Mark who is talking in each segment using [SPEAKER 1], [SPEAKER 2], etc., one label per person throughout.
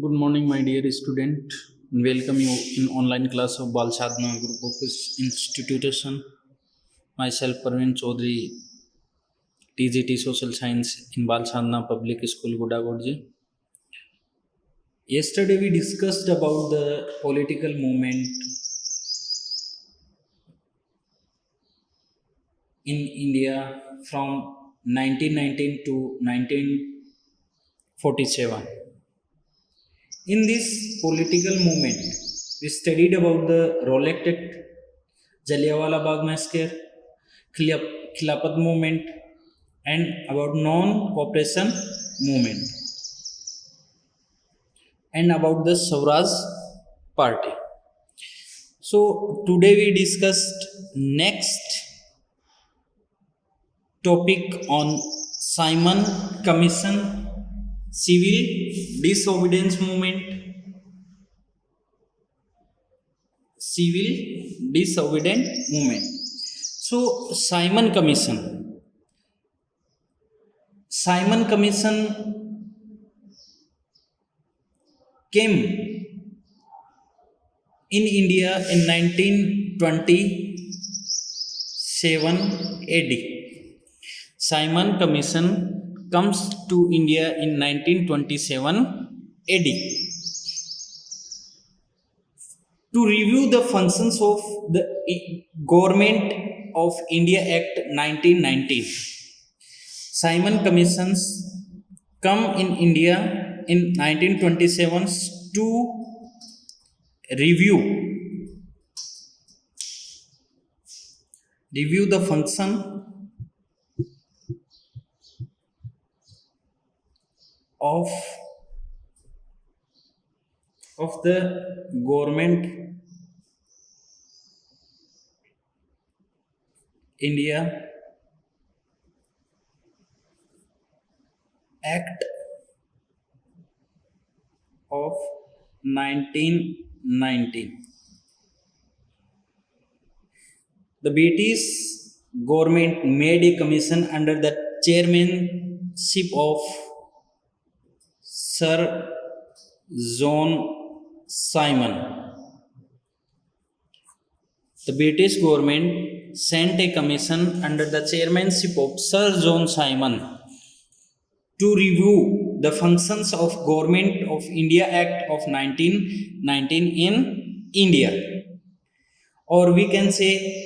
[SPEAKER 1] Good morning, my dear student. Welcome you in online class of Bal Sadhana group of institution. Myself, Parveen Chaudhary, TGT Social Science in Bal Sadhana Public School, Godagorji. Yesterday we discussed about the political movement in India from 1919 to 1947. In this political movement, we studied about the Rowlatt Act, Jallianwala Bagh Massacre, Khilafat movement, and about non-cooperation movement, and about the Swaraj Party. So today we discussed next topic on Simon Commission, Civil Disobedience Movement, Civil Disobedient Movement. So Simon Commission came in India in 1927 AD. Simon Commission comes to India in 1927 AD to review the functions of the Government of India Act 1919. Simon Commissions come in India in 1927 to review the function of the Government India Act of 1919. The British government made a commission under the chairmanship of Sir John Simon. The British government sent a commission under the chairmanship of Sir John Simon to review the functions of Government of India Act of 1919 in India. Or we can say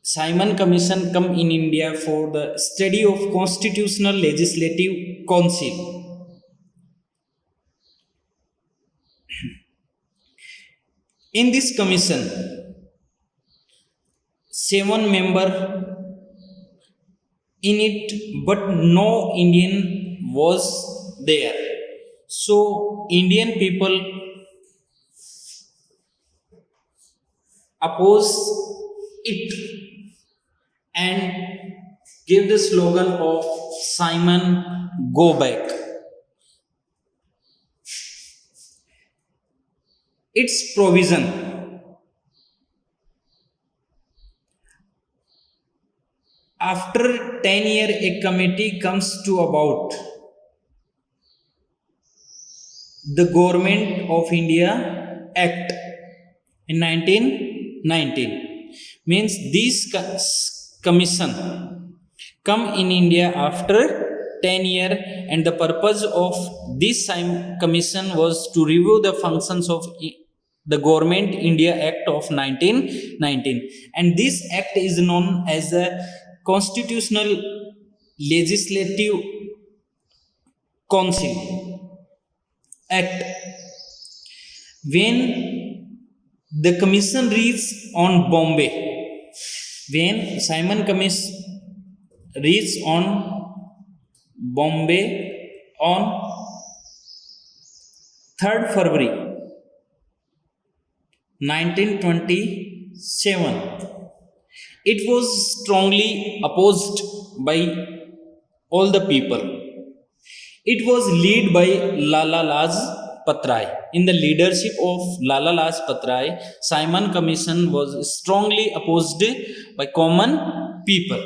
[SPEAKER 1] Simon Commission come in India for the study of Constitutional Legislative Council. In this commission, 7 members in it, but no Indian was there. So Indian people oppose it and give the slogan of Simon go back. Its provision after 10 years a committee comes to about the Government of India Act in 1919. Means this commission come in India after 10 years, and the purpose of this commission was to review the functions of the Government India Act of 1919, and this act is known as the Constitutional Legislative Council Act. When the commission reached on Bombay, when Simon Commission reached on Bombay on 3rd February 1927, it was strongly opposed by all the people. It was led by Lala Lajpat Rai. In the leadership of Lala Lajpat Rai, Simon Commission was strongly opposed by common people.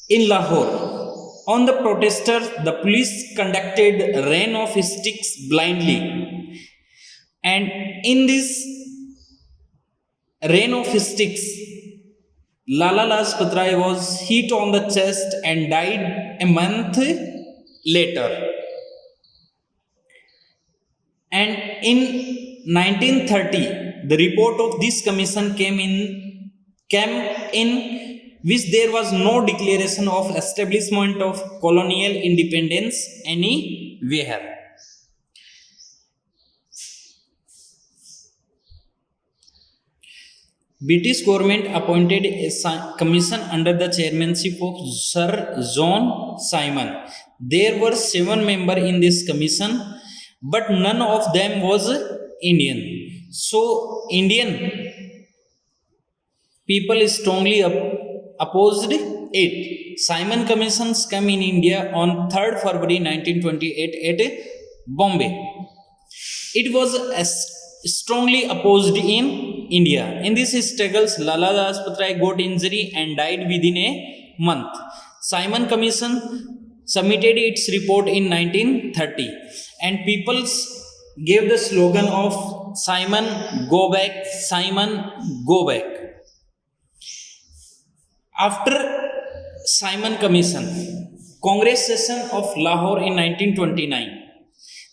[SPEAKER 1] In Lahore, On the protesters, the police conducted rain of sticks blindly, and in this rain of sticks, Lala Lajpat Rai was hit on the chest and died a month later. And in 1930, the report of this commission came in which there was no declaration of establishment of colonial independence anywhere. British government appointed a commission under the chairmanship of Sir John Simon. There were 7 members in this commission, but none of them was Indian. So Indian people strongly opposed it. Simon commissions come in India on 3rd February 1928 at Bombay. It was strongly opposed in India. In these struggles, Lala Lajpat Rai got injury and died within a month. Simon Commission submitted its report in 1930, and people gave the slogan of Simon go back, Simon go back. After Simon Commission, Congress session of Lahore in 1929.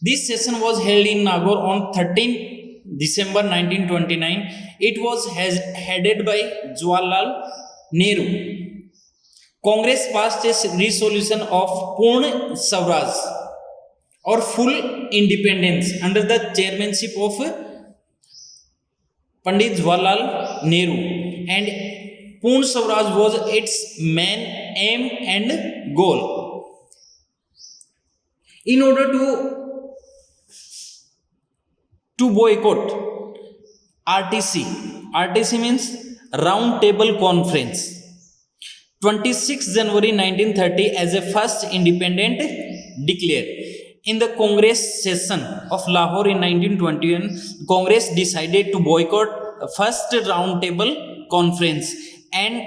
[SPEAKER 1] This session was held in Nagaur on 13 December 1929. It was headed by Jawaharlal Nehru. Congress passed a resolution of Purna Swaraj or full independence under the chairmanship of Pandit Jawaharlal Nehru, and Purna Swaraj was its main aim and goal. In order to boycott RTC means Round Table Conference, 26 January 1930 as a first independent declared. In the Congress session of Lahore in 1921, Congress decided to boycott first Round Table Conference, and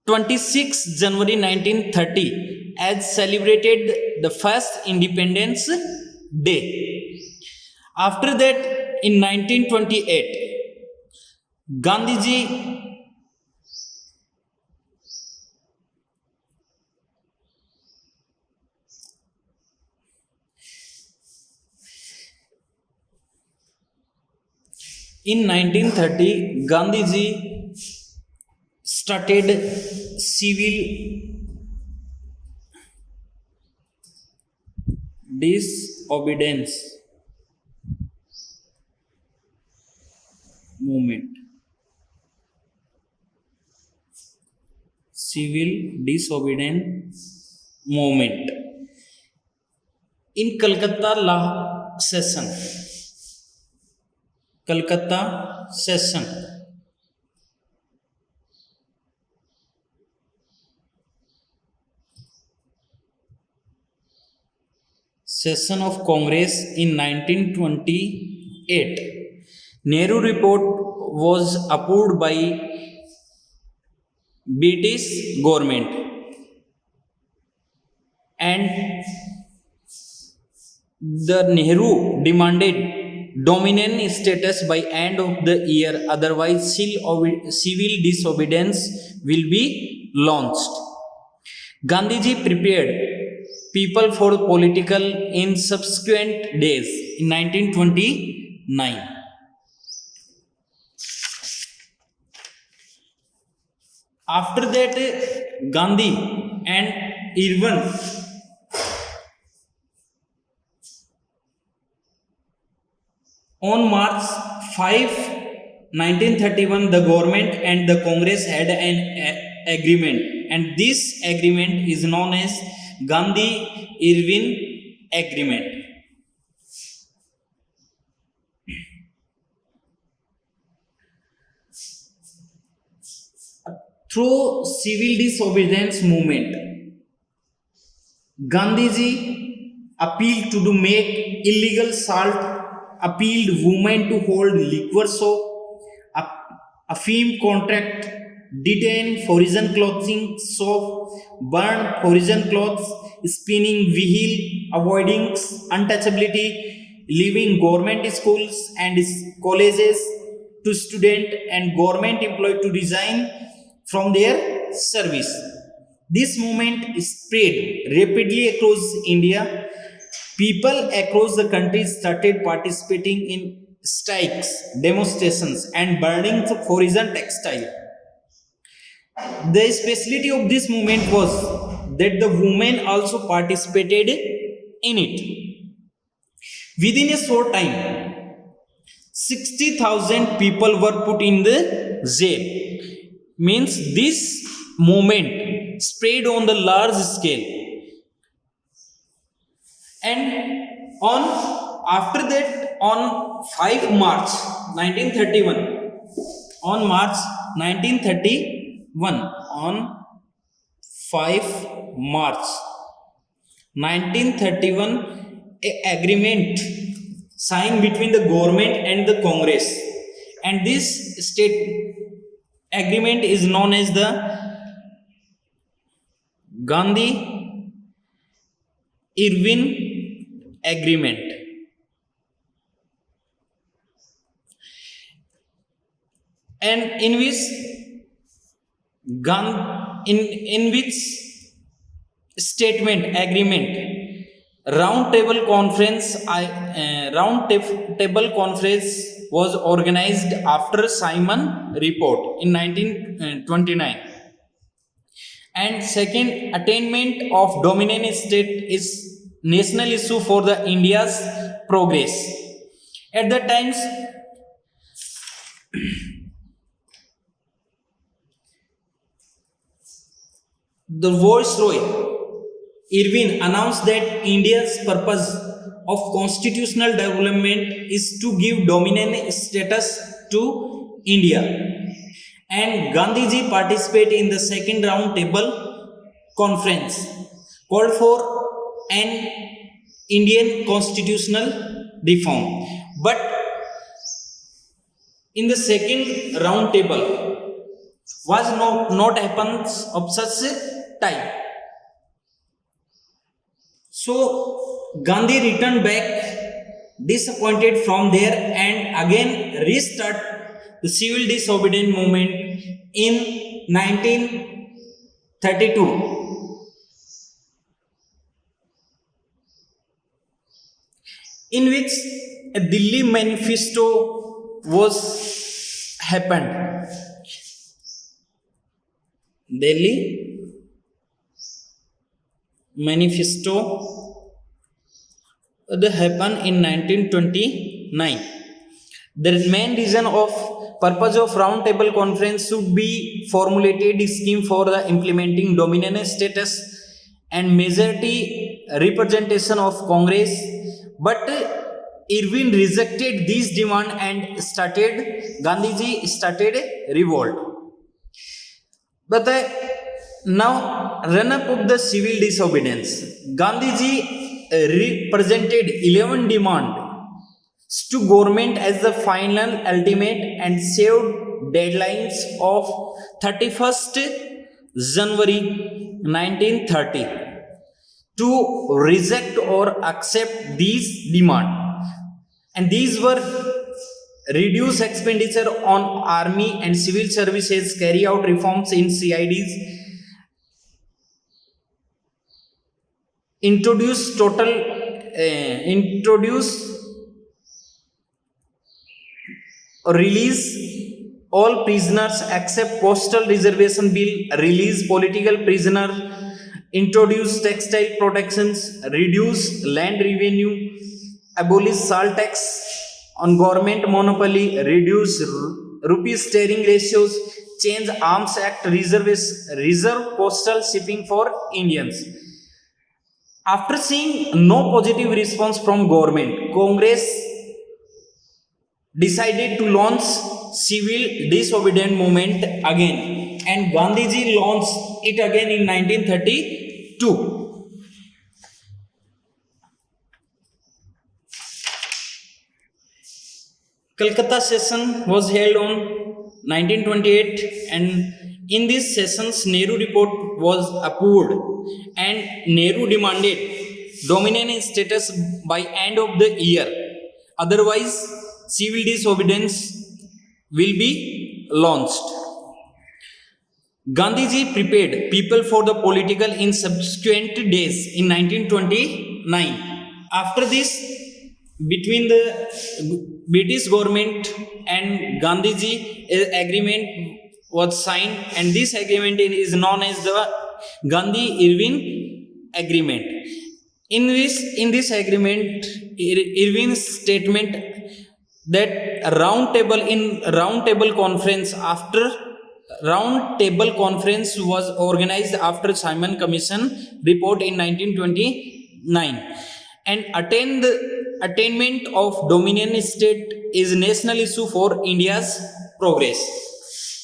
[SPEAKER 1] 26 January 1930 as celebrated the first Independence Day. After that, in 1928, Gandhiji in 1930, Gandhiji started civil disobedience movement. Civil disobedience movement in Calcutta session. Calcutta session. Session of Congress in 1928. Nehru report was approved by British government, and the Nehru demanded dominant status by end of the year, otherwise civil disobedience will be launched. Gandhiji prepared people for political in subsequent days in 1929. After that, Gandhi and Irwin on March 5, 1931, the government and the Congress had an agreement, and this agreement is known as Gandhi-Irwin Agreement. Through civil disobedience movement, Gandhiji appealed to make illegal salt, appealed women to hold liquor shop, affirmed contract detain foreign clothing, shop, burn foreign clothes, spinning wheel, avoiding untouchability, leaving government schools and colleges to student and government employee to resign from their service. This movement spread rapidly across India. People across the country started participating in strikes, demonstrations, and burning the foreign textile. The speciality of this movement was that the women also participated in it. Within a short time, 60,000 people were put in the jail. Means this movement spread on the large scale. And after that, on 5 March 1931, on March 1931, on 5 March 1931, a agreement signed between the government and the Congress, and this state agreement is known as the Gandhi Irwin Agreement. And in which in which statement agreement round table conference was organized after Simon report in 1929. And second, attainment of dominant state is national issue for the India's progress. At the times, the Viceroy Irwin announced that India's purpose of constitutional development is to give dominant status to India. And Gandhiji participated in the second round table conference called for an Indian constitutional reform. But in the second round table was not happens of such type. So Gandhi returned back disappointed from there and again restart the civil disobedience movement in 1932, in which a Delhi manifesto was happened. Delhi manifesto that happened in 1929. The main reason of purpose of round table conference should be formulated scheme for the implementing dominant status and majority representation of Congress, but Irwin rejected this demand and Gandhiji started a revolt. But now run up of the civil disobedience, Gandhiji represented 11 demands to government as the final ultimate and saved deadlines of 31st January 1930 to reject or accept these demands. And these were reduce expenditure on army and civil services, carry out reforms in CIDs, introduce release all prisoners except postal reservation bill, release political prisoner, introduce textile protections, reduce land revenue, abolish salt tax on government monopoly, reduce rupee steering ratios, change Arms Act, reserve postal shipping for Indians. After seeing no positive response from government, Congress decided to launch civil disobedience movement again, and Gandhiji launched it again in 1932. Calcutta session was held on 1928 and In these sessions, Nehru report was approved and Nehru demanded dominant status by end of the year. Otherwise, civil disobedience will be launched. Gandhiji prepared people for the political in subsequent days in 1929. After this, between the British government and Gandhiji, agreement was signed, and this agreement is known as the Gandhi-Irwin agreement. In this agreement, Irwin's statement that round table conference was organized after Simon Commission report in 1929, and attainment of dominion state is national issue for India's progress.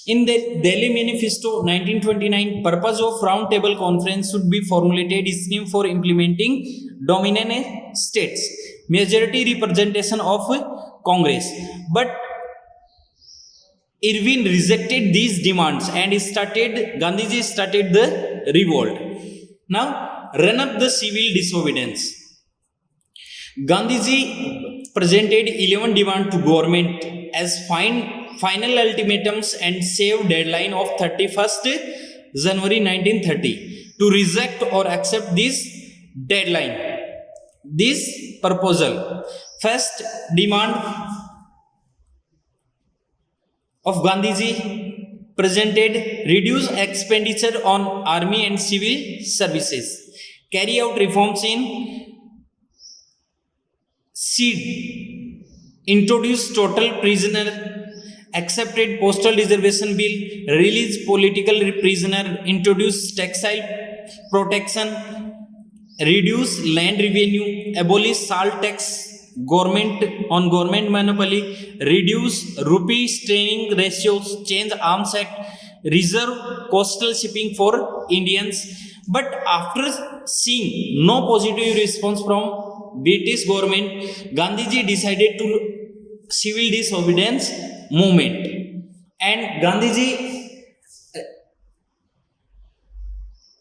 [SPEAKER 1] In the Delhi Manifesto 1929, purpose of round table conference should be formulated scheme for implementing dominion states, majority representation of Congress. But Irwin rejected these demands and Gandhiji started the revolt. Now, run up the civil disobedience. Gandhiji presented 11 demands to government as final ultimatums and saved deadline of 31st January 1930 to reject or accept this deadline. This proposal, first demand of Gandhiji presented: reduce expenditure on army and civil services, carry out reforms in seed, introduce total prisoner, accepted postal reservation bill, release political prisoner, introduce textile protection, reduce land revenue, abolish salt tax, government monopoly, reduce rupee straining ratios, change Arms Act, reserve coastal shipping for Indians. But after seeing no positive response from British government, Gandhiji decided to civil disobedience movement, and Gandhiji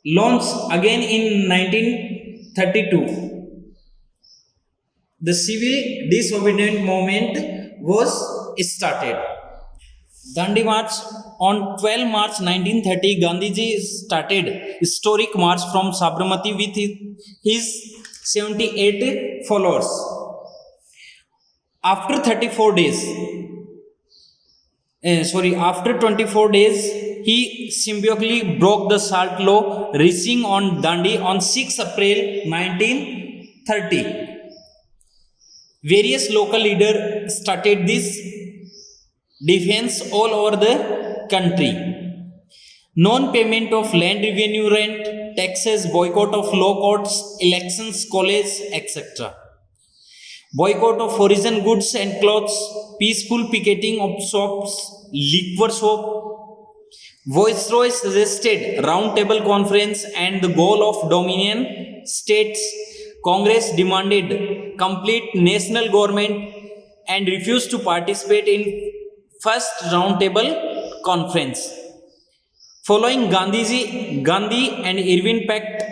[SPEAKER 1] launched again in 1932. The civil disobedient movement was started. Dandi March on 12 March 1930, Gandhiji started historic march from Sabarmati with his 78 followers. After 24 days, after 24 days, he symbolically broke the salt law, reaching on Dandi on 6 April 1930. Various local leaders started this defense all over the country. Non-payment of land revenue, rent, taxes, boycott of law courts, elections, college, etc. Boycott of foreign goods and clothes, peaceful picketing of shops, liquor shop. Viceroy suggested round table conference and the goal of dominion states. Congress demanded complete national government and refused to participate in first round table conference. Following Gandhi and Irwin Pact,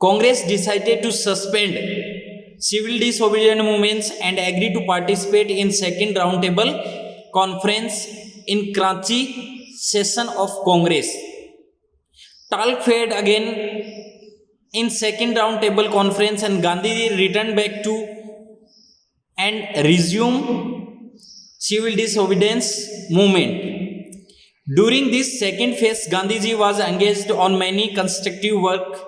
[SPEAKER 1] Congress decided to suspend civil disobedience movements and agree to participate in second round table conference in Karachi session of Congress. Talk failed again in second round table conference, and Gandhiji returned back to and resumed civil disobedience movement. During this second phase, Gandhiji was engaged on many constructive work.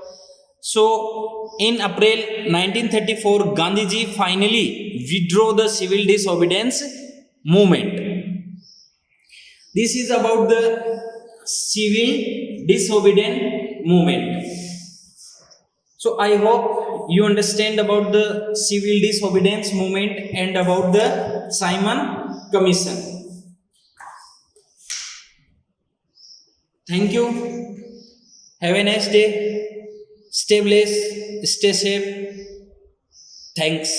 [SPEAKER 1] So, in April 1934, Gandhiji finally withdrew the civil disobedience movement. This is about the civil disobedience movement. So, I hope you understand about the civil disobedience movement and about the Simon Commission. Thank you. Have a nice day. Stay blessed. Stay safe. Thanks.